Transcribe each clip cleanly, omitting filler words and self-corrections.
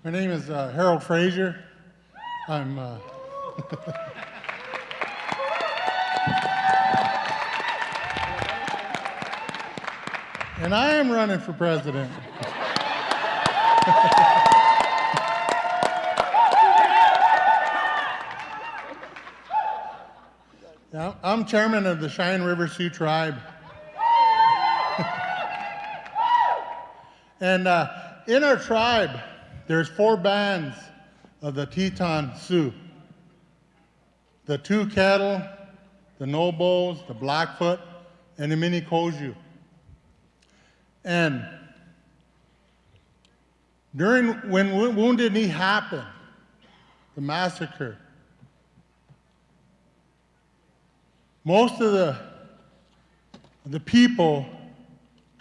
My name is Harold Frazier. I'm and I am running for president. Yeah, I'm chairman of the Cheyenne River Sioux tribe. And in our tribe, there's 4 bands of the Teton Sioux. The Two Kettle, the Nobos, the Blackfoot, and the Minikoju. And when Wounded Knee happened, the massacre, most of the people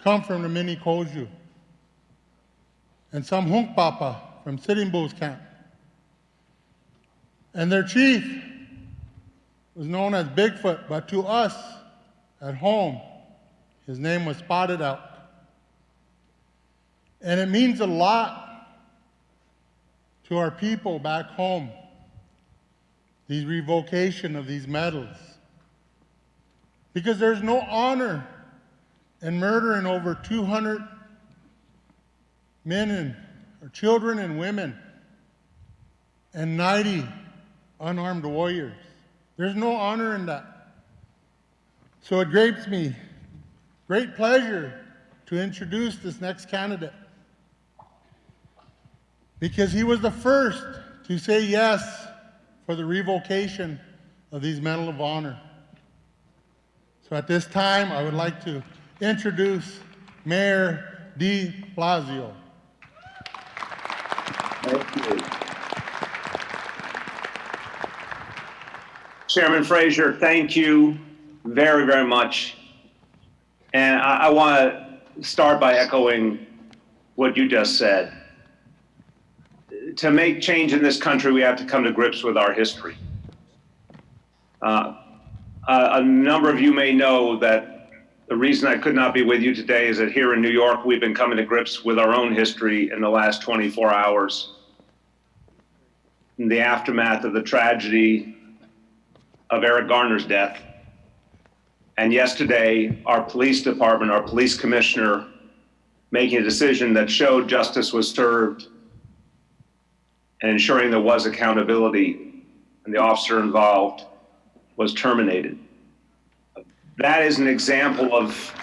come from the Minikoju, and some Hunkpapa from Sitting Bull's camp. And their chief was known as Bigfoot, but to us at home, his name was Spotted Elk. And it means a lot to our people back home, these revocation of these medals. Because there's no honor in murdering over 200 men or children and women and 90 unarmed warriors. There's no honor in that. So it gives me great pleasure to introduce this next candidate, because he was the first to say yes for the revocation of these Medal of Honor. So at this time, I would like to introduce Mayor Blasio. Thank you. Chairman Frazier, thank you very, very much. And I want to start by echoing what you just said. To make change in this country, we have to come to grips with our history. A number of you may know that the reason I could not be with you today is that here in New York, we've been coming to grips with our own history in the last 24 hours. In the aftermath of the tragedy of Eric Garner's death. And yesterday, our police department, our police commissioner, making a decision that showed justice was served and ensuring there was accountability, and the officer involved was terminated. That is an example of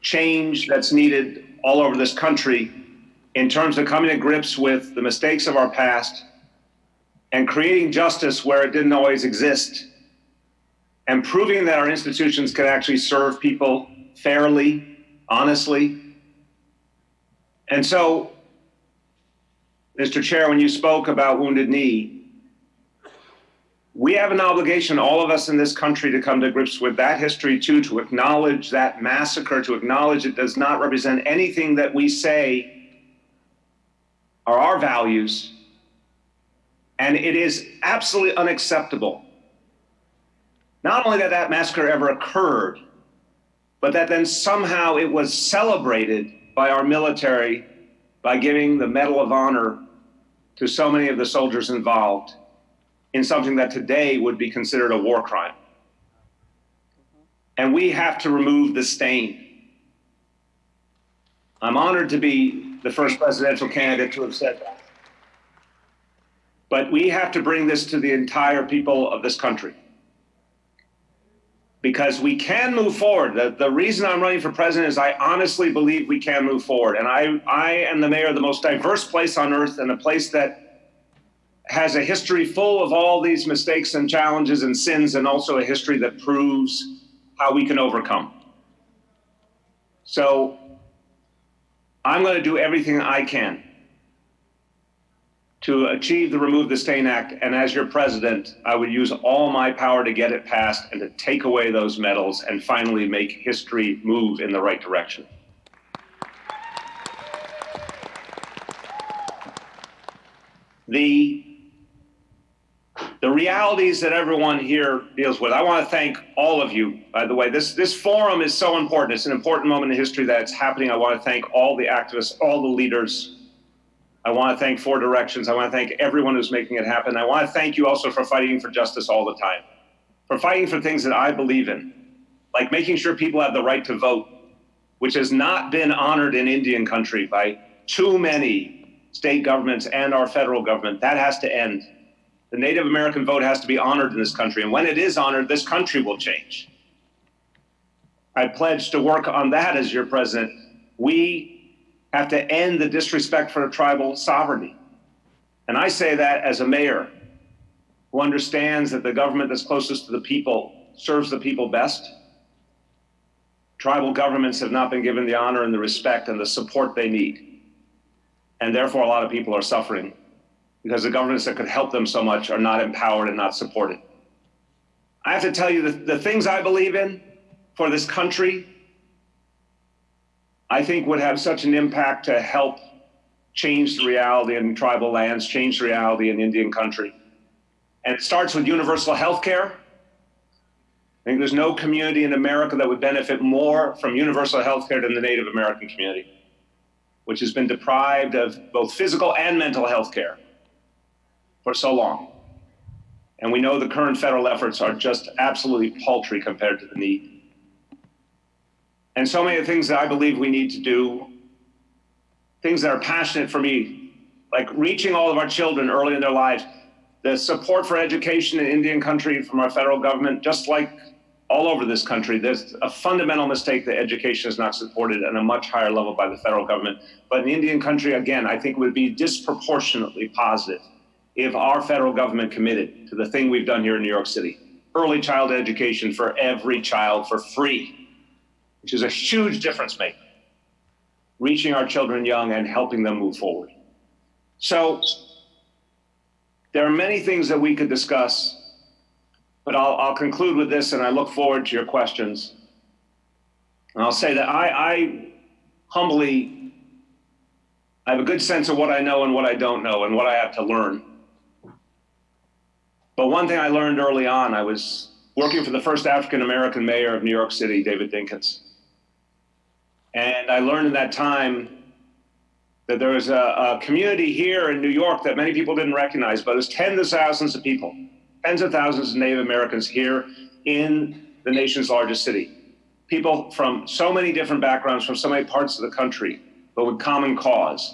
change that's needed all over this country in terms of coming to grips with the mistakes of our past and creating justice where it didn't always exist, and proving that our institutions can actually serve people fairly, honestly. And so, Mr. Chair, when you spoke about Wounded Knee, we have an obligation, all of us in this country, to come to grips with that history too, to acknowledge that massacre, to acknowledge it does not represent anything that we say are our values. And it is absolutely unacceptable, not only that that massacre ever occurred, but that then somehow it was celebrated by our military by giving the Medal of Honor to so many of the soldiers involved in something that today would be considered a war crime. And we have to remove the stain. I'm honored to be the first presidential candidate to have said that. But we have to bring this to the entire people of this country, because we can move forward. The reason I'm running for president is I honestly believe we can move forward. And I am the mayor of the most diverse place on earth, and a place that has a history full of all these mistakes and challenges and sins, and also a history that proves how we can overcome. So I'm going to do everything I can to achieve the Remove the Stain Act. And as your president, I would use all my power to get it passed and to take away those medals and finally make history move in the right direction. The the realities that everyone here deals with. I want to thank all of you, by the way. This forum is so important. It's an important moment in history that it's happening. I want to thank all the activists, all the leaders. I want to thank Four Directions. I want to thank everyone who's making it happen. I want to thank you also for fighting for justice all the time, for fighting for things that I believe in, like making sure people have the right to vote, which has not been honored in Indian country by too many state governments and our federal government. That has to end. The Native American vote has to be honored in this country. And when it is honored, this country will change. I pledge to work on that as your president. We have to end the disrespect for tribal sovereignty. And I say that as a mayor who understands that the government that's closest to the people serves the people best. Tribal governments have not been given the honor and the respect and the support they need. And therefore, a lot of people are suffering, because the governments that could help them so much are not empowered and not supported. I have to tell you, the things I believe in for this country, I think would have such an impact to help change the reality in tribal lands, change the reality in Indian country. And it starts with universal health care. I think there's no community in America that would benefit more from universal health care than the Native American community, which has been deprived of both physical and mental health care for so long. And we know the current federal efforts are just absolutely paltry compared to the need. And so many of the things that I believe we need to do, things that are passionate for me, like reaching all of our children early in their lives, the support for education in Indian country from our federal government, just like all over this country, there's a fundamental mistake that education is not supported at a much higher level by the federal government. But in Indian country, again, I think it would be disproportionately positive if our federal government committed to the thing we've done here in New York City, early childhood education for every child for free, which is a huge difference maker, reaching our children young and helping them move forward. So there are many things that we could discuss, but I'll conclude with this, and I look forward to your questions. And I'll say that I humbly, I have a good sense of what I know and what I don't know and what I have to learn. But one thing I learned early on, I was working for the first African-American mayor of New York City, David Dinkins. And I learned in that time that there was a community here in New York that many people didn't recognize, but it was tens of thousands of people, tens of thousands of Native Americans here in the nation's largest city. People from so many different backgrounds, from so many parts of the country, but with common cause.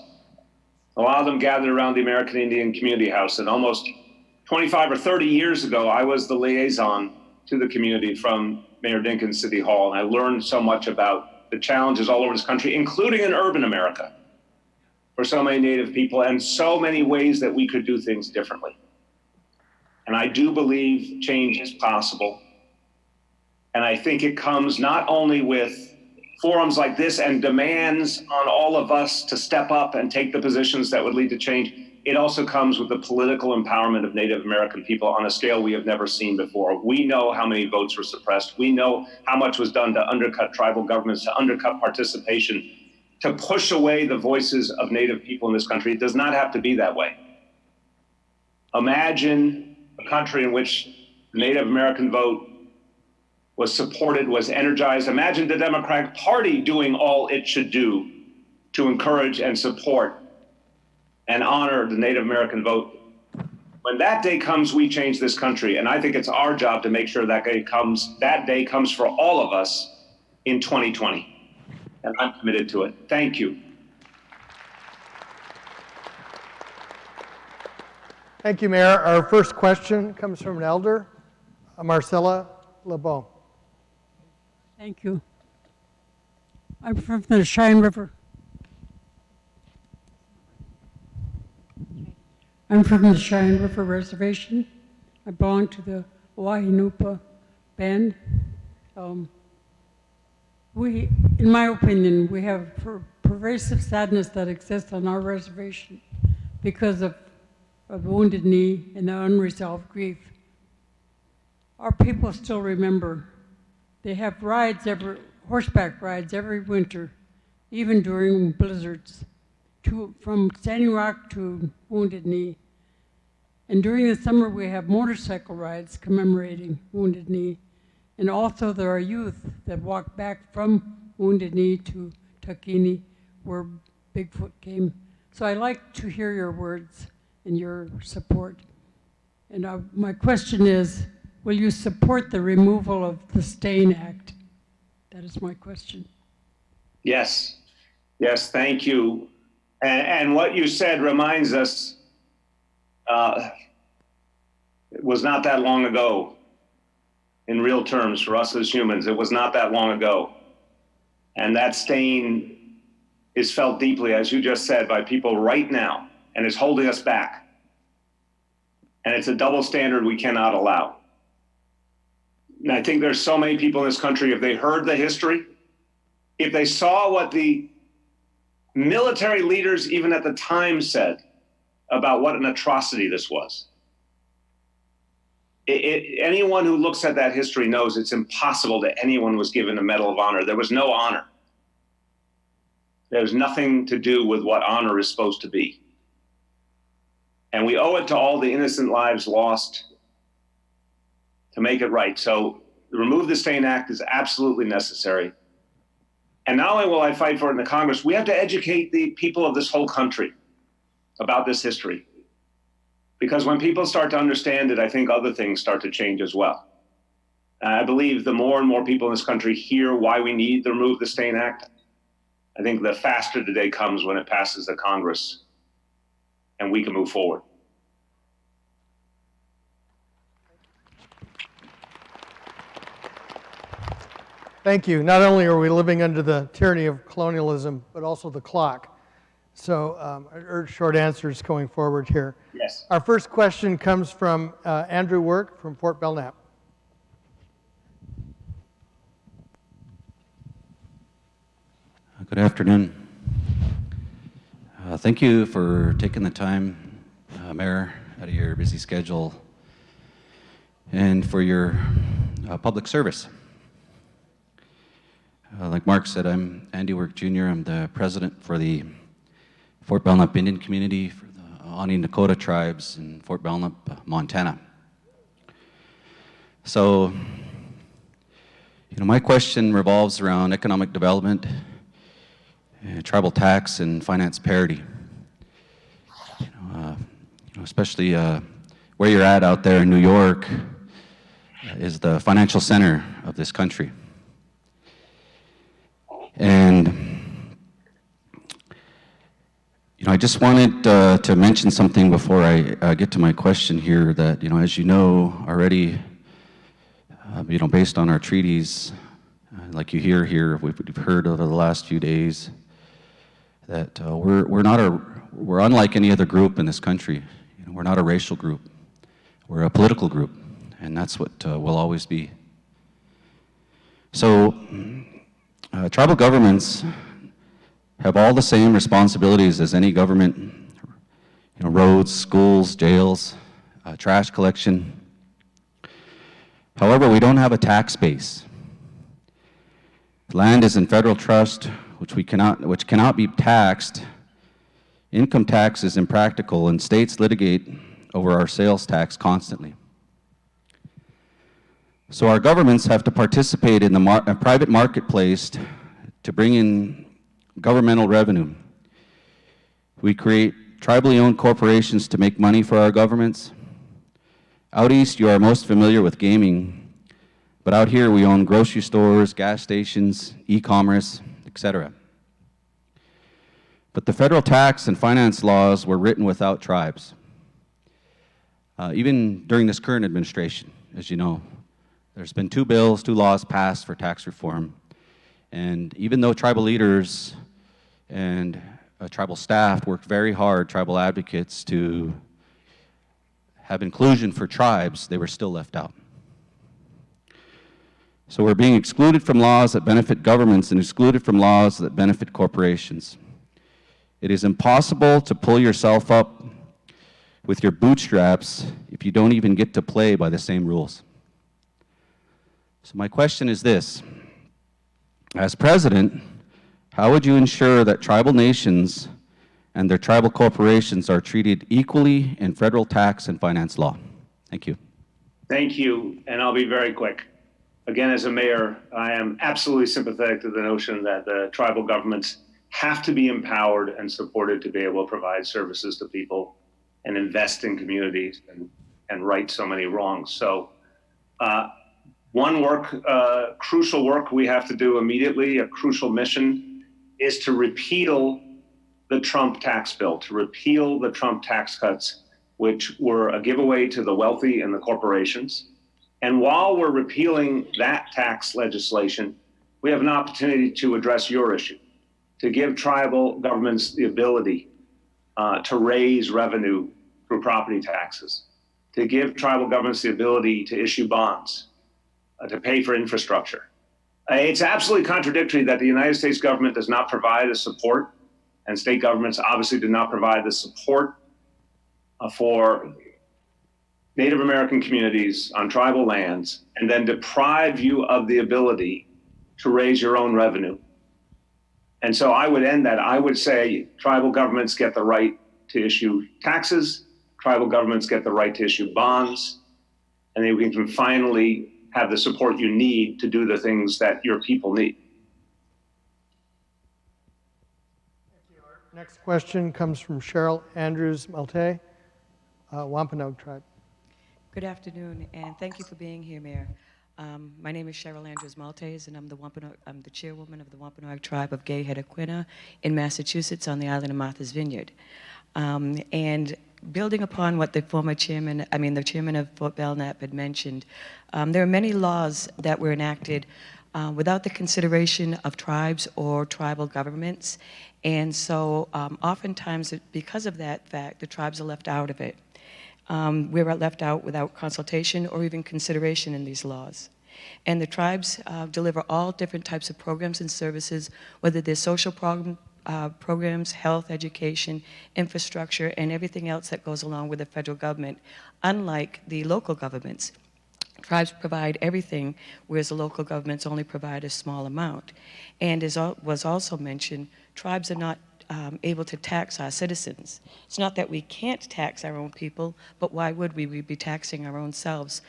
A lot of them gathered around the American Indian Community House, and almost 25 or 30 years ago, I was the liaison to the community from Mayor Dinkins City Hall, and I learned so much about the challenges all over this country, including in urban America, for so many Native people, and so many ways that we could do things differently. And I do believe change is possible. And I think it comes not only with forums like this and demands on all of us to step up and take the positions that would lead to change. It also comes with the political empowerment of Native American people on a scale we have never seen before. We know how many votes were suppressed. We know how much was done to undercut tribal governments, to undercut participation, to push away the voices of Native people in this country. It does not have to be that way. Imagine a country in which the Native American vote was supported, was energized. Imagine the Democratic Party doing all it should do to encourage and support and honor the Native American vote. When that day comes, we change this country. And I think it's our job to make sure that day comes for all of us in 2020. And I'm committed to it. Thank you. Thank you, Mayor. Our first question comes from an elder, Marcella LeBeau. Thank you. I'm from the Cheyenne River. I'm from the Cheyenne River Reservation. I belong to the Wahinupa band. In my opinion, we have pervasive sadness that exists on our reservation because of a wounded knee and unresolved grief. Our people still remember. They have horseback rides every winter, even during blizzards, from Standing Rock to Wounded Knee. And during the summer, we have motorcycle rides commemorating Wounded Knee. And also there are youth that walk back from Wounded Knee to Takini, where Bigfoot came. So I like to hear your words and your support. And my question is, will you support the removal of the STAIN Act? That is my question. Yes, yes, thank you. And what you said reminds us, it was not that long ago, in real terms, for us as humans. It was not that long ago. And that stain is felt deeply, as you just said, by people right now, and is holding us back. And it's a double standard we cannot allow. And I think there's so many people in this country, if they heard the history, if they saw what the military leaders even at the time said about what an atrocity this was, anyone who looks at that history knows it's impossible that anyone was given a Medal of Honor. There was no honor. There's nothing to do with what honor is supposed to be. And we owe it to all the innocent lives lost to make it right. So remove the STAIN Act is absolutely necessary. And not only will I fight for it in the Congress, we have to educate the people of this whole country about this history. Because when people start to understand it, I think other things start to change as well. And I believe the more and more people in this country hear why we need to remove the STAIN Act, I think the faster the day comes when it passes the Congress and we can move forward. Thank you. Not only are we living under the tyranny of colonialism, but also the clock. So I urge short answers going forward here. Yes. Our first question comes from Andrew Work from Fort Belknap. Good afternoon. Thank you for taking the time, Mayor, out of your busy schedule, and for your public service. Like Mark said, I'm Andy Work Jr. I'm the president for the Fort Belknap Indian community for the Ani Nakota tribes in Fort Belknap, Montana. So, my question revolves around economic development, tribal tax, and finance parity. Especially where you're at out there in New York is the financial center of this country. And I just wanted to mention something before I get to my question here that, as you know already, based on our treaties, like you hear here, we've heard over the last few days, that we're unlike any other group in this country. We're not a racial group. We're a political group, and that's what we'll always be. So, tribal governments have all the same responsibilities as any government, roads, schools, jails, trash collection. However, we don't have a tax base. Land is in federal trust, which cannot be taxed. Income tax is impractical, and states litigate over our sales tax constantly. So our governments have to participate in the private marketplace to bring in governmental revenue. We create tribally owned corporations to make money for our governments. Out east, you are most familiar with gaming, but out here we own grocery stores, gas stations, e-commerce, etc. But the federal tax and finance laws were written without tribes. Even during this current administration, as you know, there's been two laws passed for tax reform. And even though tribal leaders and tribal staff worked very hard, tribal advocates, to have inclusion for tribes, they were still left out. So we're being excluded from laws that benefit governments and excluded from laws that benefit corporations. It is impossible to pull yourself up with your bootstraps if you don't even get to play by the same rules. So my question is this: as president, how would you ensure that tribal nations and their tribal corporations are treated equally in federal tax and finance law? Thank you. Thank you, and I'll be very quick. Again, as a mayor, I am absolutely sympathetic to the notion that the tribal governments have to be empowered and supported to be able to provide services to people and invest in communities and right so many wrongs. So crucial work we have to do immediately, a crucial mission, is to repeal the Trump tax bill, to repeal the Trump tax cuts, which were a giveaway to the wealthy and the corporations. And while we're repealing that tax legislation, we have an opportunity to address your issue, to give tribal governments the ability to raise revenue through property taxes, to give tribal governments the ability to issue bonds, to pay for infrastructure. It's absolutely contradictory that the United States government does not provide the support, and state governments obviously do not provide the support for Native American communities on tribal lands, and then deprive you of the ability to raise your own revenue. And so I would end that. I would say tribal governments get the right to issue taxes, tribal governments get the right to issue bonds, and then we can finally have the support you need to do the things that your people need. Next question comes from Cheryl Andrews Malte, Wampanoag Tribe. Good afternoon, and thank you for being here, Mayor. My name is Cheryl Andrews Maltese, and I'm the chairwoman of the Wampanoag Tribe of Gay-Hedequina in Massachusetts on the island of Martha's Vineyard. And building upon what the the chairman of Fort Belknap had mentioned, there are many laws that were enacted without the consideration of tribes or tribal governments. And so oftentimes, because of that fact, the tribes are left out of it. We were left out without consultation or even consideration in these laws. And the tribes deliver all different types of programs and services, whether they're social programs, health, education, infrastructure, and everything else that goes along with the federal government, unlike the local governments. Tribes provide everything, whereas the local governments only provide a small amount. And as was also mentioned, tribes are not able to tax our citizens. It's not that we can't tax our own people, but why would we? We'd be taxing our own selves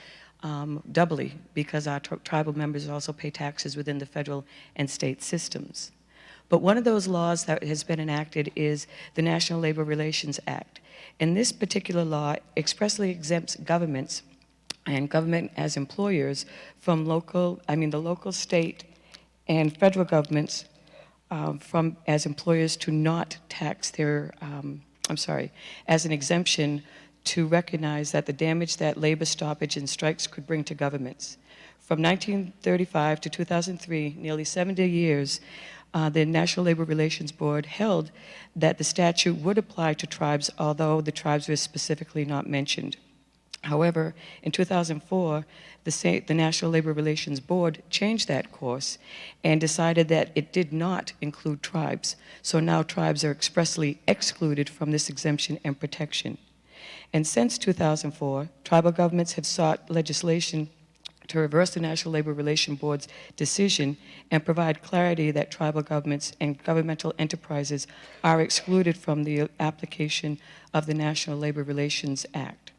doubly, because our tribal members also pay taxes within the federal and state systems. But one of those laws that has been enacted is the National Labor Relations Act. And this particular law expressly exempts governments and government as employers from the local, state, and federal governments as employers to not tax their, as an exemption to recognize that the damage that labor stoppage and strikes could bring to governments. From 1935 to 2003, nearly 70 years, the National Labor Relations Board held that the statute would apply to tribes, although the tribes were specifically not mentioned. However, in 2004, the National Labor Relations Board changed that course and decided that it did not include tribes. So now tribes are expressly excluded from this exemption and protection. And since 2004, tribal governments have sought legislation to reverse the National Labor Relations Board's decision and provide clarity that tribal governments and governmental enterprises are excluded from the application of the National Labor Relations Act.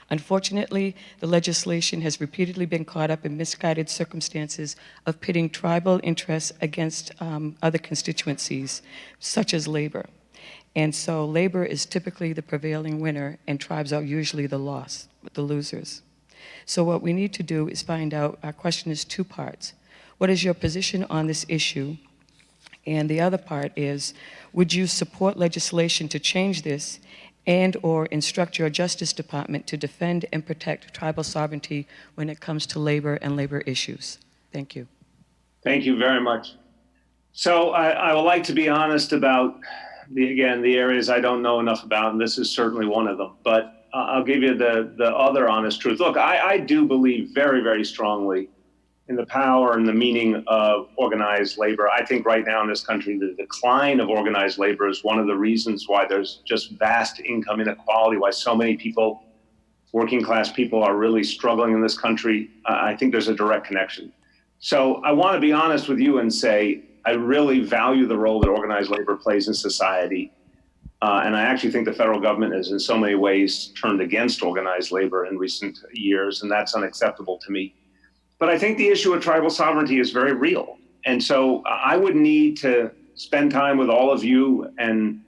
Unfortunately, the legislation has repeatedly been caught up in misguided circumstances of pitting tribal interests against other constituencies, such as labor. And so labor is typically the prevailing winner, and tribes are usually the losers. So what we need to do is find out, our question is two parts. What is your position on this issue? And the other part is, would you support legislation to change this and or instruct your Justice Department to defend and protect tribal sovereignty when it comes to labor and labor issues? Thank you. Thank you very much. So I would like to be honest about, the areas I don't know enough about, and this is certainly one of them. But I'll give you the other honest truth. Look, I do believe very, very strongly in the power and the meaning of organized labor. I think right now in this country, the decline of organized labor is one of the reasons why there's just vast income inequality, why so many people, working class people, are really struggling in this country. I think there's a direct connection. So I want to be honest with you and say, I really value the role that organized labor plays in society. And I actually think the federal government has in so many ways turned against organized labor in recent years, and that's unacceptable to me. But I think the issue of tribal sovereignty is very real. And so I would need to spend time with all of you and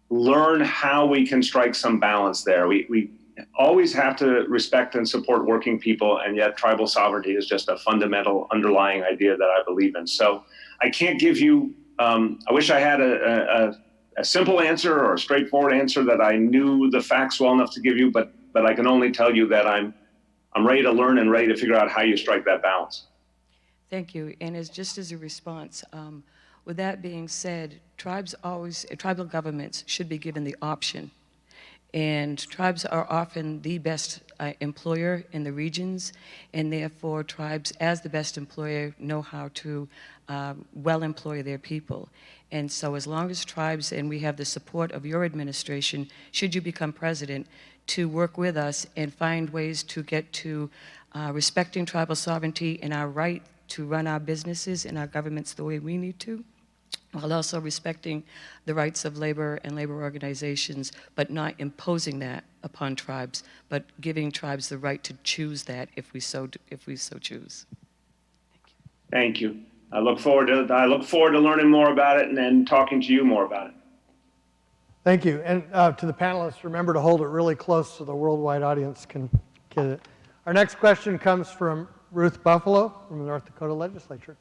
learn how we can strike some balance there. We always have to respect and support working people, and yet tribal sovereignty is just a fundamental underlying idea that I believe in. So I can't give you, I wish I had a simple answer or a straightforward answer that I knew the facts well enough to give you, but I can only tell you that I'm ready to learn and ready to figure out how you strike that balance. Thank you. And just as a response, with that being said, tribal governments should be given the option. And tribes are often the best employer in the regions, and therefore tribes, as the best employer, know how to well employ their people. And so as long as tribes, and we have the support of your administration, should you become president, to work with us and find ways to get to respecting tribal sovereignty and our right to run our businesses and our governments the way we need to, while also respecting the rights of labor and labor organizations, but not imposing that upon tribes, but giving tribes the right to choose that if we so choose. Thank you. I look forward to learning more about it and then talking to you more about it. Thank you. And to the panelists, remember to hold it really close so the worldwide audience can get it. Our next question comes from Ruth Buffalo from the North Dakota Legislature.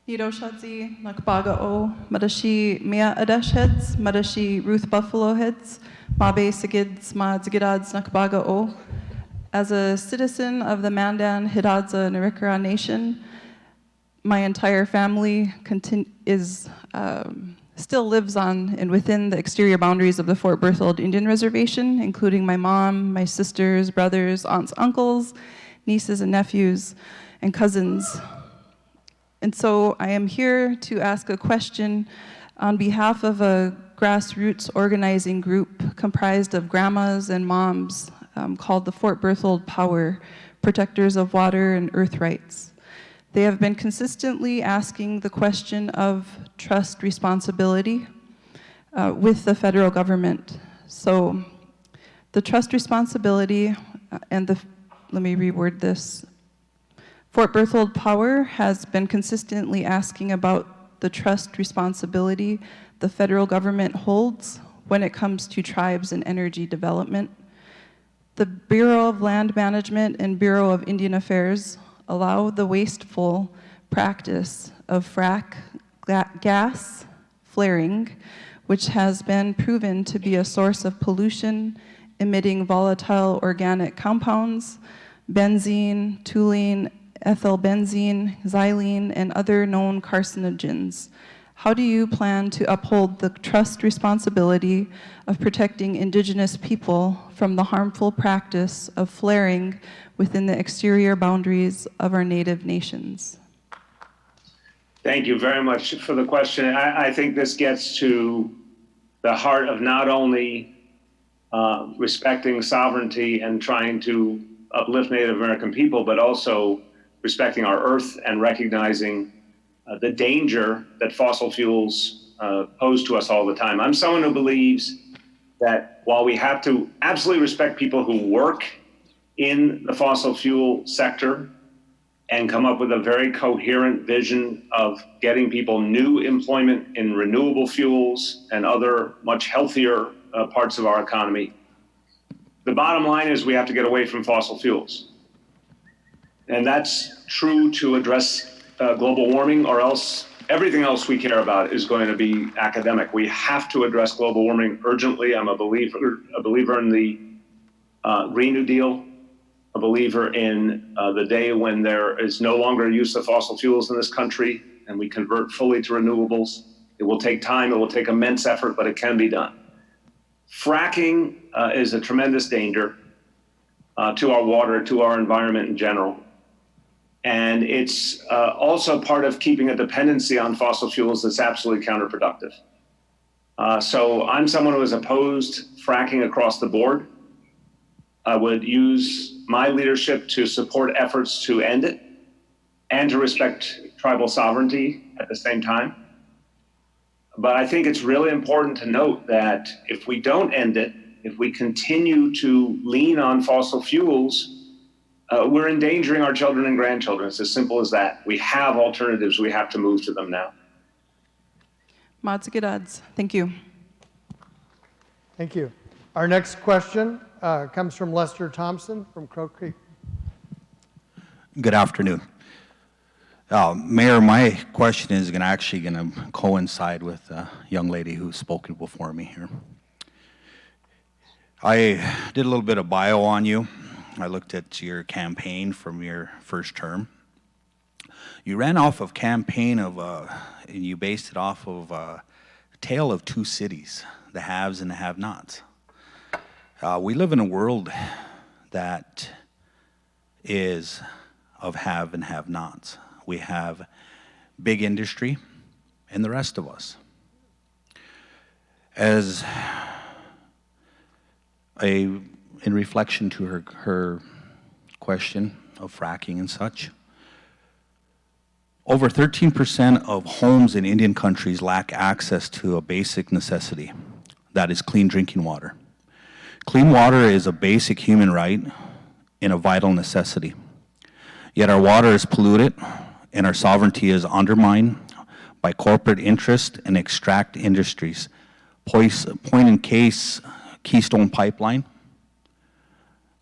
Hiroshadzi Nakbaga-o, Madashi Mea Adesh heads, Madashi Ruth Buffalo heads, Mabe Sigids Ma Zigidads Nakbaga-o. As a citizen of the Mandan Hidadza Narikara Nation, my entire family still lives on and within the exterior boundaries of the Fort Berthold Indian Reservation, including my mom, my sisters, brothers, aunts, uncles, nieces and nephews, and cousins. And so I am here to ask a question on behalf of a grassroots organizing group comprised of grandmas and moms called the Fort Berthold Power, Protectors of Water and Earth Rights. They have been consistently asking the question of trust responsibility with the federal government. So the trust responsibility let me reword this. Fort Berthold Power has been consistently asking about the trust responsibility the federal government holds when it comes to tribes and energy development. The Bureau of Land Management and Bureau of Indian Affairs allow the wasteful practice of frack gas flaring, which has been proven to be a source of pollution, emitting volatile organic compounds, benzene, toluene, ethylbenzene, xylene, and other known carcinogens. How do you plan to uphold the trust responsibility of protecting indigenous people from the harmful practice of flaring within the exterior boundaries of our native nations? Thank you very much for the question. I think this gets to the heart of not only respecting sovereignty and trying to uplift Native American people, but also respecting our earth and recognizing the danger that fossil fuels pose to us all the time. I'm someone who believes that while we have to absolutely respect people who work in the fossil fuel sector and come up with a very coherent vision of getting people new employment in renewable fuels and other much healthier parts of our economy, the bottom line is we have to get away from fossil fuels. And that's true to address global warming, or else everything else we care about is going to be academic. We have to address global warming urgently. I'm a believer in the Green New Deal, a believer in the day when there is no longer use of fossil fuels in this country and we convert fully to renewables. It will take time, it will take immense effort, but it can be done. Fracking is a tremendous danger to our water, to our environment in general. And it's also part of keeping a dependency on fossil fuels that's absolutely counterproductive. So I'm someone who has opposed fracking across the board. I would use my leadership to support efforts to end it and to respect tribal sovereignty at the same time. But I think it's really important to note that if we don't end it, if we continue to lean on fossil fuels, we're endangering our children and grandchildren. It's as simple as that. We have alternatives. We have to move to them now. Matsugadads. Thank you. Thank you. Our next question comes from Lester Thompson from Crow Creek. Good afternoon. Mayor, my question is actually going to coincide with a young lady who's spoken before me here. I did a little bit of bio on you. I looked at your campaign from your first term. You ran off of campaign of, and you based it off of a tale of two cities, the haves and the have-nots. We live in a world that is of have and have-nots. We have big industry and the rest of us. As in reflection to her question of fracking and such, over 13% of homes in Indian countries lack access to a basic necessity, that is clean drinking water. Clean water is a basic human right and a vital necessity. Yet our water is polluted and our sovereignty is undermined by corporate interest and extract industries. Point in case, Keystone Pipeline,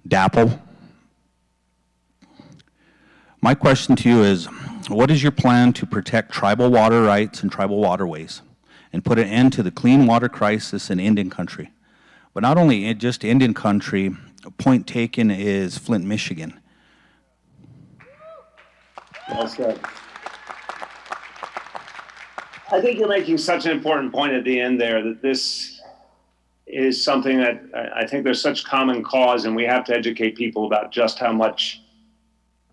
DAPL. My question to you is, what is your plan to protect tribal water rights and tribal waterways and put an end to the clean water crisis in Indian country? But not only just Indian country, a point taken is Flint, Michigan. Well said. I think you're making such an important point at the end there, that this is something that I think there's such common cause, and we have to educate people about just how much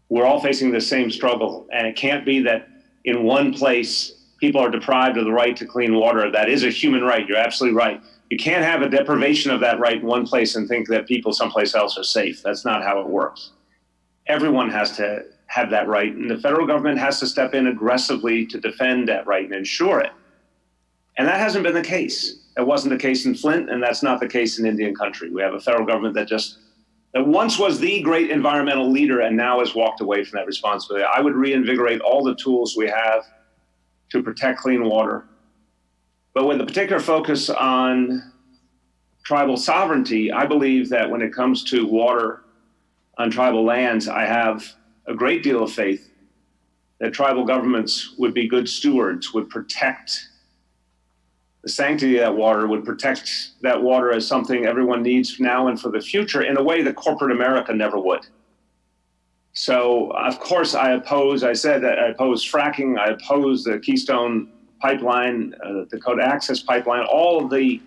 we're all facing the same struggle. And it can't be that in one place people are deprived of the right to clean water. That is a human right. You're absolutely right. You can't have a deprivation of that right in one place and think that people someplace else are safe. That's not how it works. Everyone has to have that right, and the federal government has to step in aggressively to defend that right and ensure it. And that hasn't been the case. That wasn't the case in Flint, and that's not the case in Indian country. We have a federal government that once was the great environmental leader and now has walked away from that responsibility. I would reinvigorate all the tools we have to protect clean water. But with a particular focus on tribal sovereignty, I believe that when it comes to water on tribal lands, I have a great deal of faith that tribal governments would be good stewards, would protect the sanctity of that water, would protect that water as something everyone needs now and for the future in a way that corporate America never would. So, of course, I oppose fracking, I oppose the Keystone Pipeline, the Dakota Access Pipeline, all the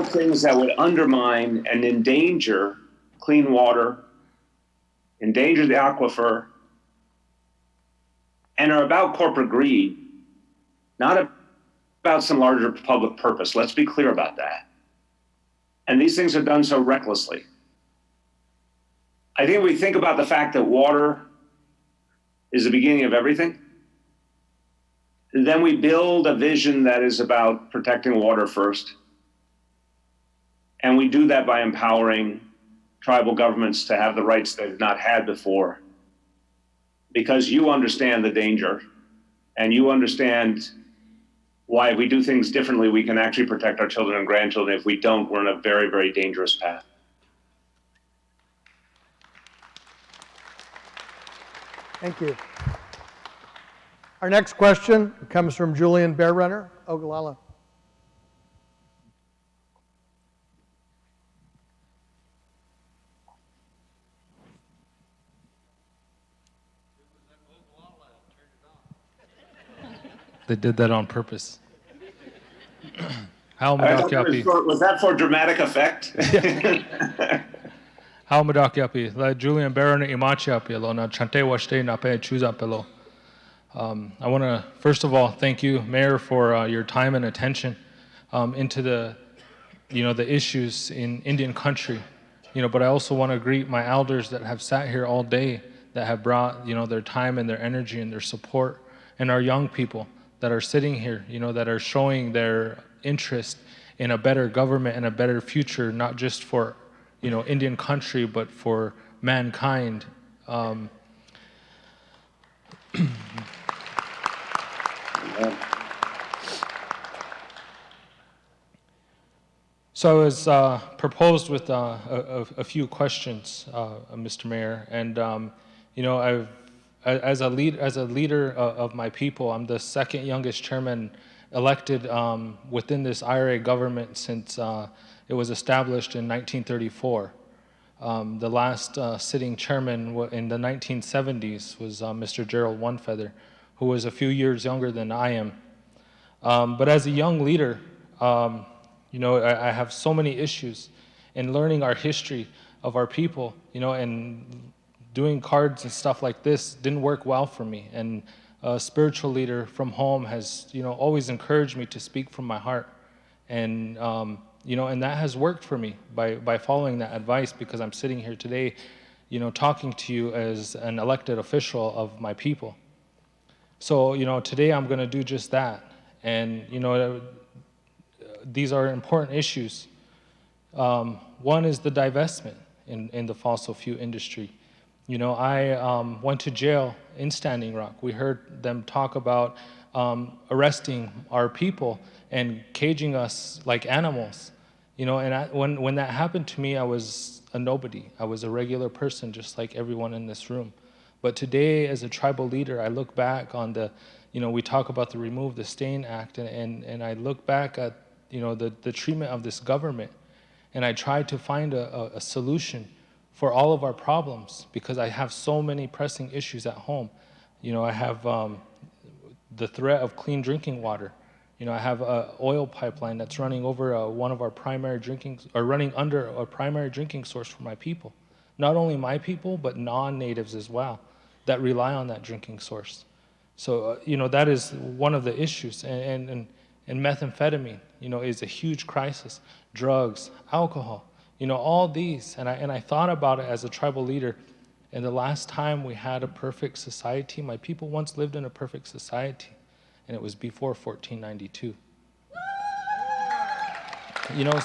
things that would undermine and endanger clean water, endanger the aquifer, and are about corporate greed, not about some larger public purpose. Let's be clear about that. And these things are done so recklessly. I think we think about the fact that water is the beginning of everything. Then we build a vision that is about protecting water first. And we do that by empowering tribal governments to have the rights they've not had before. Because you understand the danger, and you understand why if we do things differently, we can actually protect our children and grandchildren. If we don't, we're in a very, very dangerous path. Thank you. Our next question comes from Julian Bearrunner, Ogallala. They did that on purpose. Was that for dramatic effect? How Madakyapi, la Julian Baron Imachiapilo, na Chante Washte Nape Chuzapelo. I want to, first of all, thank you, Mayor, for your time and attention into the issues in Indian country. But I also want to greet my elders that have sat here all day that have brought, their time and their energy and their support, and our young people that are sitting here, that are showing their interest in a better government and a better future, not just for, Indian country, but for mankind. So I was proposed with a few questions, Mr. Mayor, and as a leader of my people, I'm the second youngest chairman elected within this IRA government since it was established in 1934. The last sitting chairman in the 1970s was Mr. Gerald Onefeather, who was a few years younger than I am. But as a young leader, I have so many issues in learning our history of our people, and doing cards and stuff like this didn't work well for me. And a spiritual leader from home has, always encouraged me to speak from my heart. And, and that has worked for me by following that advice, because I'm sitting here today, talking to you as an elected official of my people. So, today I'm going to do just that. And, these are important issues. One is the divestment in the fossil fuel industry. I went to jail in Standing Rock. We heard them talk about arresting our people and caging us like animals. And when that happened to me, I was a nobody. I was a regular person, just like everyone in this room. But today, as a tribal leader, I look back on we talk about the Remove the Stain Act, and I look back at the treatment of this government, and I try to find a solution for all of our problems, because I have so many pressing issues at home. I have the threat of clean drinking water. I have an oil pipeline that's running over one of our running under a primary drinking source for my people. Not only my people, but non-natives as well, that rely on that drinking source. So, that is one of the issues. And methamphetamine, is a huge crisis. Drugs, alcohol, all these. And I thought about it as a tribal leader. And the last time we had a perfect society, my people once lived in a perfect society, and it was before 1492.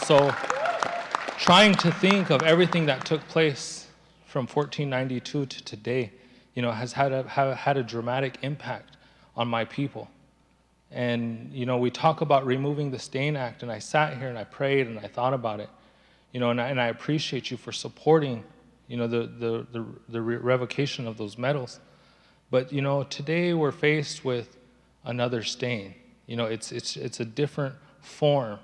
So trying to think of everything that took place from 1492 to today, has had a dramatic impact on my people. And, we talk about removing the Stain Act, and I sat here and I prayed and I thought about it, and I appreciate you for supporting, the revocation of those medals. But, today we're faced with another stain. It's a different form,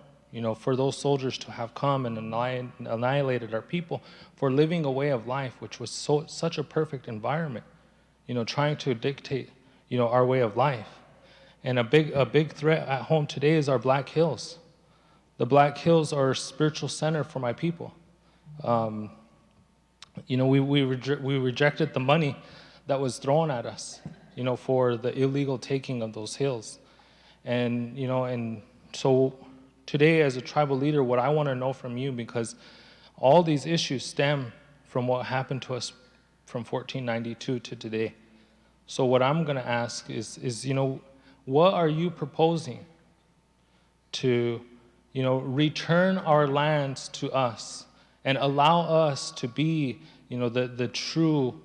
for those soldiers to have come and annihilated our people for living a way of life which was such a perfect environment, trying to dictate, our way of life. And a big threat at home today is our Black Hills. The Black Hills are a spiritual center for my people. We rejected the money that was thrown at us, for the illegal taking of those hills. And, and so today as a tribal leader, what I want to know from you, because all these issues stem from what happened to us from 1492 to today. So what I'm going to ask is, what are you proposing to, return our lands to us and allow us to be, the true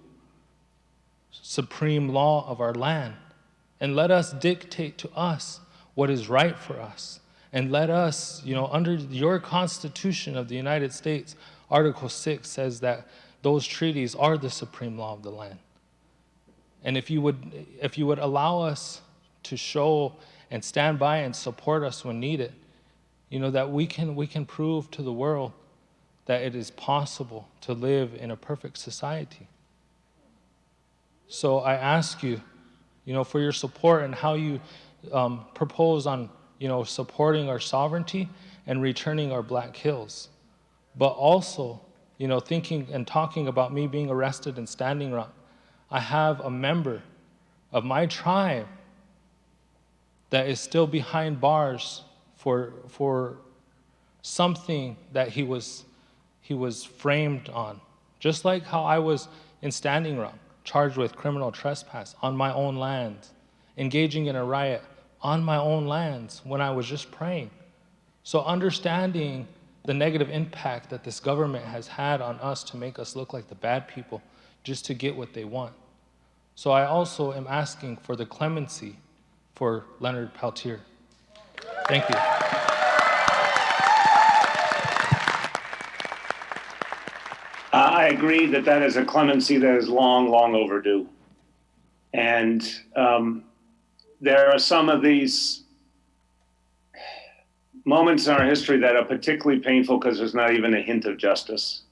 supreme law of our land? And let us dictate to us what is right for us. And let us, under your Constitution of the United States, Article 6 says that those treaties are the supreme law of the land. And if you would allow us to show and stand by and support us when needed, that we can prove to the world that it is possible to live in a perfect society. So I ask you, for your support and how you propose on, supporting our sovereignty and returning our Black Hills. But also, thinking and talking about me being arrested in Standing Rock, I have a member of my tribe that is still behind bars for something that he was framed on. Just like how I was in Standing Rock. charged with criminal trespass on my own land, engaging in a riot on my own lands when I was just praying. So understanding the negative impact that this government has had on us to make us look like the bad people just to get what they want. So I also am asking for the clemency for Leonard Peltier. Thank you. I agree that that is a clemency that is long, long overdue. And there are some of these moments in our history that are particularly painful because there's not even a hint of justice.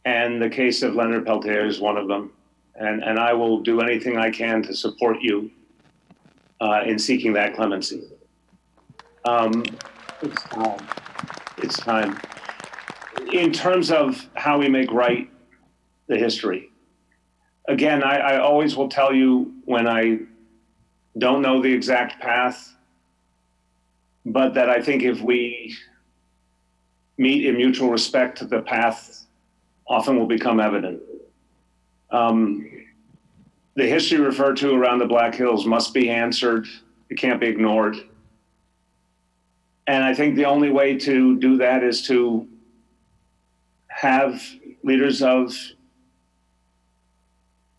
And the case of Leonard Peltier is one of them. And I will do anything I can to support you in seeking that clemency. It's time. In terms of how we make right the history, again, I always will tell you when I don't know the exact path, but that I think if we meet in mutual respect, the path often will become evident. The history referred to around the Black Hills must be answered. It can't be ignored. And I think the only way to do that is to have leaders of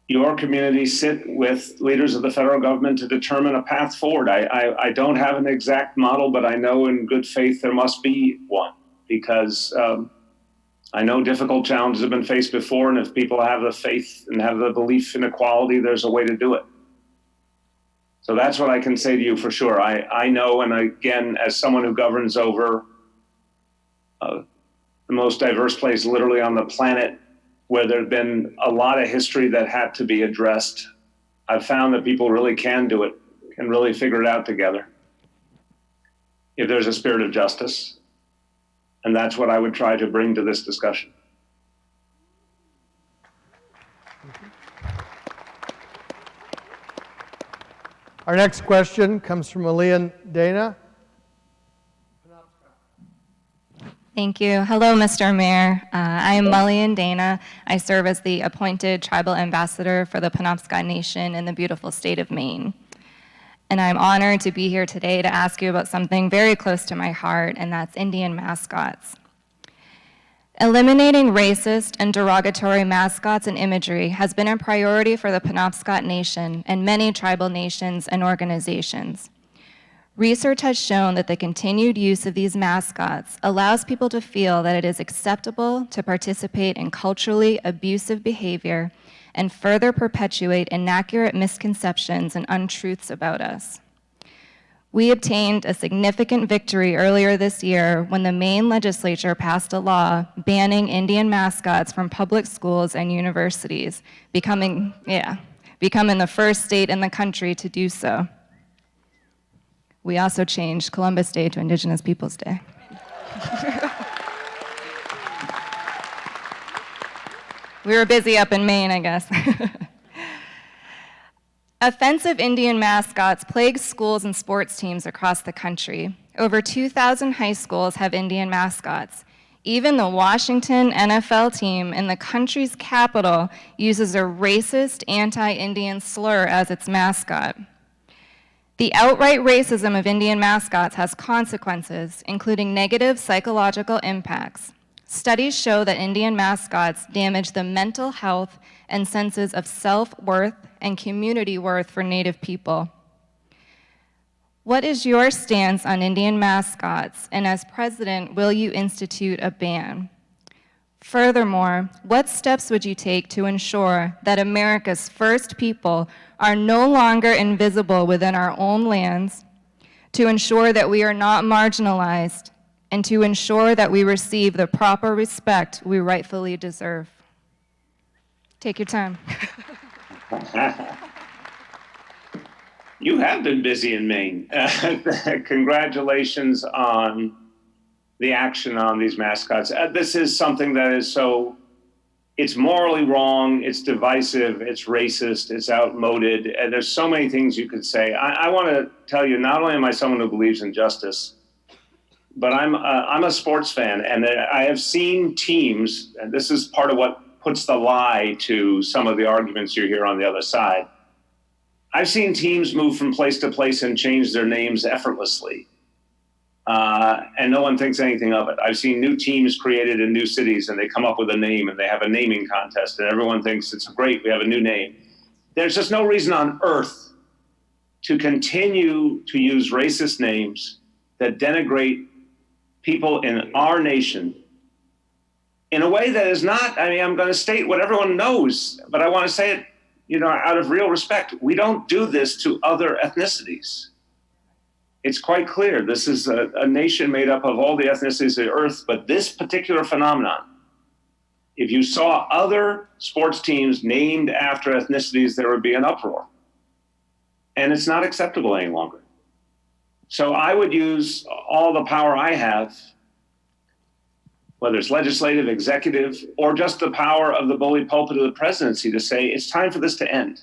your community sit with leaders of the federal government to determine a path forward. I don't have an exact model, but I know in good faith there must be one, because I know difficult challenges have been faced before, and if people have the faith and have the belief in equality, there's a way to do it. So that's what I can say to you for sure. I know, and again, as someone who governs over the most diverse place literally on the planet, where there's been a lot of history that had to be addressed, I've found that people really can do it, can really figure it out together if there's a spirit of justice. And that's what I would try to bring to this discussion. Our next question comes from Elian Dana. Thank you. Hello, Mr. Mayor. I am Mullian Dana. I serve as the appointed tribal ambassador for the Penobscot Nation in the beautiful state of Maine. And I'm honored to be here today to ask you about something very close to my heart, and that's Indian mascots. Eliminating racist and derogatory mascots and imagery has been a priority for the Penobscot Nation and many tribal nations and organizations. Research has shown that the continued use of these mascots allows people to feel that it is acceptable to participate in culturally abusive behavior and further perpetuate inaccurate misconceptions and untruths about us. We obtained a significant victory earlier this year when the Maine legislature passed a law banning Indian mascots from public schools and universities, becoming the first state in the country to do so. We also changed Columbus Day to Indigenous Peoples Day. We were busy up in Maine, I guess. Offensive Indian mascots plague schools and sports teams across the country. Over 2,000 high schools have Indian mascots. Even the Washington NFL team in the country's capital uses a racist anti-Indian slur as its mascot. The outright racism of Indian mascots has consequences, including negative psychological impacts. Studies show that Indian mascots damage the mental health and senses of self-worth and community worth for Native people. What is your stance on Indian mascots, and as president, will you institute a ban? Furthermore, what steps would you take to ensure that America's first people are no longer invisible within our own lands, to ensure that we are not marginalized, and to ensure that we receive the proper respect we rightfully deserve? Take your time. You have been busy in Maine. Congratulations on the action on these mascots. This is something that is it's morally wrong, it's divisive, it's racist, it's outmoded, and there's so many things you could say. I want to tell you, not only am I someone who believes in justice, but I'm a sports fan, and I have seen teams, and this is part of what puts the lie to some of the arguments you hear on the other side. I've seen teams move from place to place and change their names effortlessly, and no one thinks anything of it. I've seen new teams created in new cities, and they come up with a name, and they have a naming contest, and everyone thinks it's great, we have a new name. There's just no reason on earth to continue to use racist names that denigrate people in our nation in a way that is not, I mean, I'm going to state what everyone knows, but I want to say it, you know, out of real respect. We don't do this to other ethnicities. It's quite clear. This is a nation made up of all the ethnicities of the earth, but this particular phenomenon, if you saw other sports teams named after ethnicities, there would be an uproar. And it's not acceptable any longer. So I would use all the power I have, whether it's legislative, executive, or just the power of the bully pulpit of the presidency to say, it's time for this to end.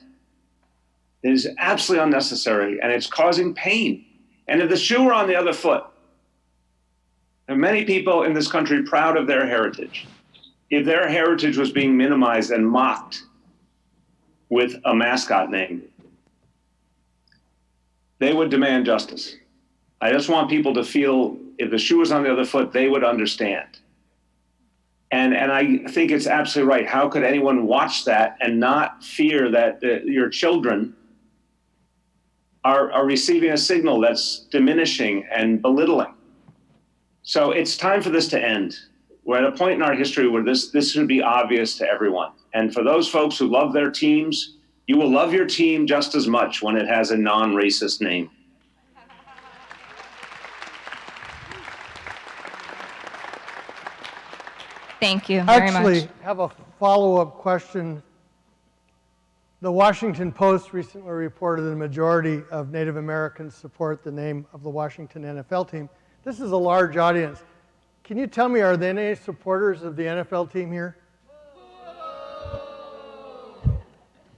It is absolutely unnecessary, and it's causing pain. And if the shoe were on the other foot, there are many people in this country proud of their heritage. If their heritage was being minimized and mocked with a mascot name, they would demand justice. I just want people to feel if the shoe was on the other foot, they would understand. And I think it's absolutely right. How could anyone watch that and not fear that your children are receiving a signal that's diminishing and belittling? So it's time for this to end. We're at a point in our history where this should be obvious to everyone. And for those folks who love their teams, you will love your team just as much when it has a non-racist name. Thank you very much. Actually, have a follow-up question. The Washington Post recently reported that the majority of Native Americans support the name of the Washington NFL team. This is a large audience. Can you tell me, are there any supporters of the NFL team here?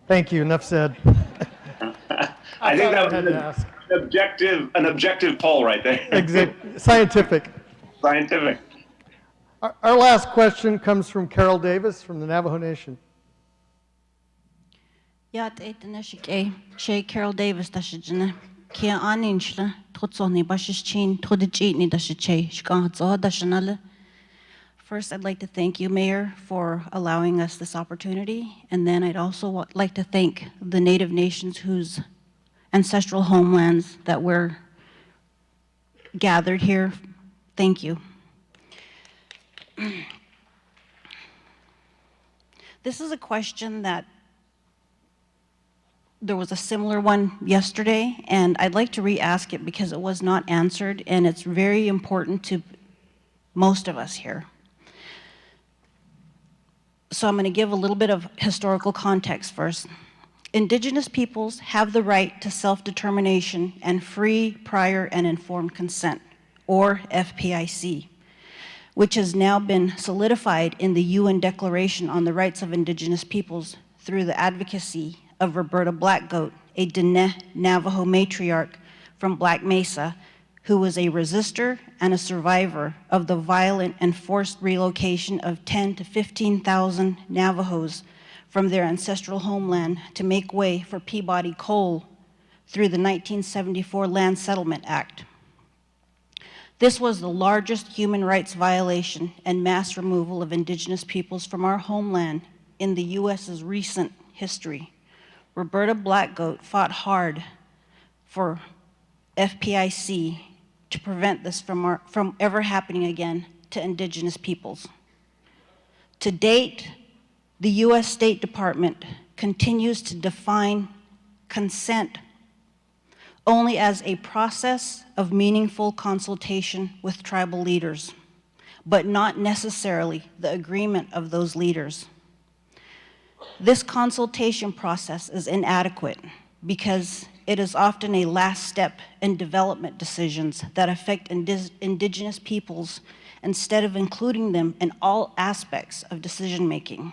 Thank you, enough said. I think that was an objective poll right there. Scientific. Scientific. Our last question comes from Carol Davis from the Navajo Nation. Yat Etaneshike, Shay Carol Davis Dashijana, Kia Aninchla, Totsoni Bashichin, Todijitni Dashiche, Shkanzo Dashanala. First, I'd like to thank you, Mayor, for allowing us this opportunity. And then I'd also like to thank the Native nations whose ancestral homelands that we're gathered here. Thank you. This is a question that there was a similar one yesterday, and I'd like to re-ask it because it was not answered, and it's very important to most of us here. So I'm going to give a little bit of historical context first. Indigenous peoples have the right to self-determination and free, prior, and informed consent, or FPIC, which has now been solidified in the UN Declaration on the Rights of Indigenous Peoples through the advocacy of Roberta Blackgoat, a Diné Navajo matriarch from Black Mesa, who was a resistor and a survivor of the violent and forced relocation of 10 to 15,000 Navajos from their ancestral homeland to make way for Peabody coal through the 1974 Land Settlement Act. This was the largest human rights violation and mass removal of indigenous peoples from our homeland in the U.S.'s recent history. Roberta Blackgoat fought hard for FPIC to prevent this from ever happening again to indigenous peoples. To date, the U.S. State Department continues to define consent only as a process of meaningful consultation with tribal leaders, but not necessarily the agreement of those leaders. This consultation process is inadequate because it is often a last step in development decisions that affect indigenous peoples instead of including them in all aspects of decision-making.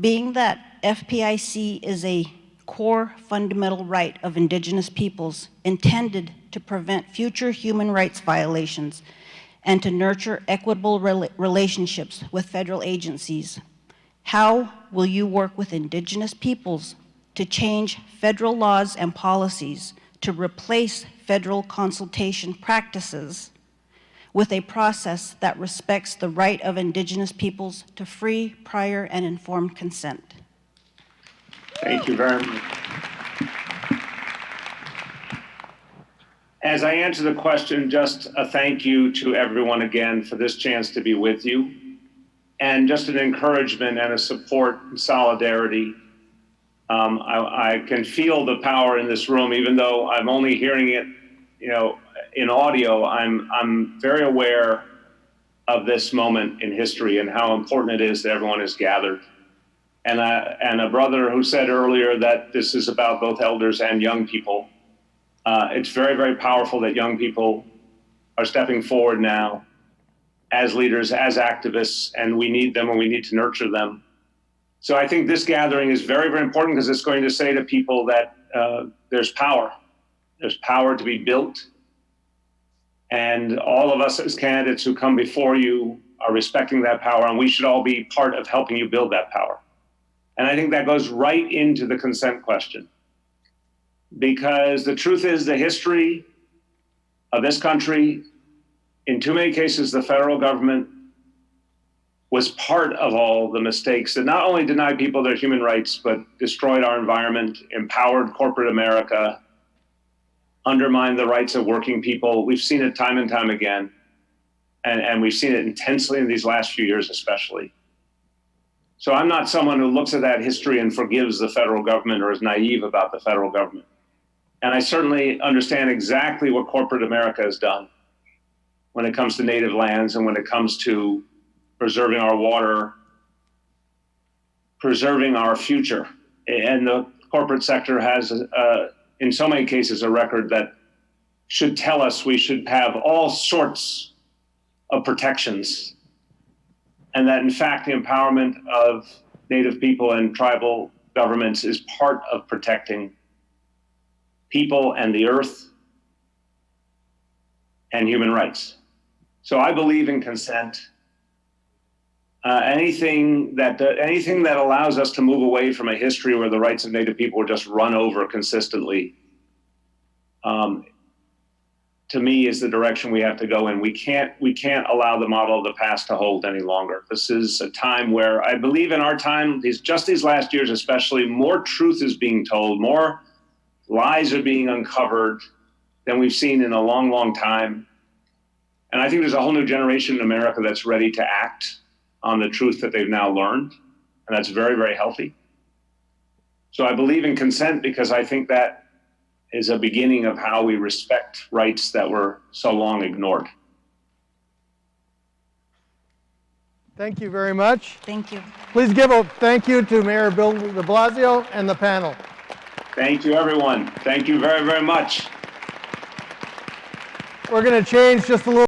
Being that FPIC is a core fundamental right of indigenous peoples intended to prevent future human rights violations and to nurture equitable relationships with federal agencies, How will you work with Indigenous peoples to change federal laws and policies to replace federal consultation practices with a process that respects the right of Indigenous peoples to free, prior, and informed consent? Thank you very much. As I answer the question, just a thank you to everyone again for this chance to be with you, and just an encouragement and a support and solidarity. I can feel the power in this room, even though I'm only hearing it, in audio. I'm very aware of this moment in history and how important it is that everyone is gathered. And a brother who said earlier that this is about both elders and young people. It's very, very powerful that young people are stepping forward now as leaders, as activists, and we need them and we need to nurture them. So I think this gathering is very, very important because it's going to say to people that there's power. There's power to be built. And all of us as candidates who come before you are respecting that power, and we should all be part of helping you build that power. And I think that goes right into the consent question. Because the truth is, the history of this country, in too many cases, the federal government was part of all the mistakes that not only denied people their human rights, but destroyed our environment, empowered corporate America, undermined the rights of working people. We've seen it time and time again. And we've seen it intensely in these last few years, especially. So I'm not someone who looks at that history and forgives the federal government or is naive about the federal government. And I certainly understand exactly what corporate America has done when it comes to native lands and when it comes to preserving our water, preserving our future. And the corporate sector has, in so many cases, a record that should tell us we should have all sorts of protections. And that, in fact, the empowerment of Native people and tribal governments is part of protecting people and the earth and human rights. So I believe in consent. Anything that allows us to move away from a history where the rights of Native people were just run over consistently, to me, is the direction we have to go in. We can't allow the model of the past to hold any longer. This is a time where I believe in our time, these last years especially, more truth is being told, more lies are being uncovered than we've seen in a long, long time. And I think there's a whole new generation in America that's ready to act on the truth that they've now learned. And that's very, very healthy. So I believe in consent because I think that is a beginning of how we respect rights that were so long ignored. Thank you very much. Thank you. Please give a thank you to Mayor Bill de Blasio and the panel. Thank you, everyone. Thank you very, very much. We're going to change just a little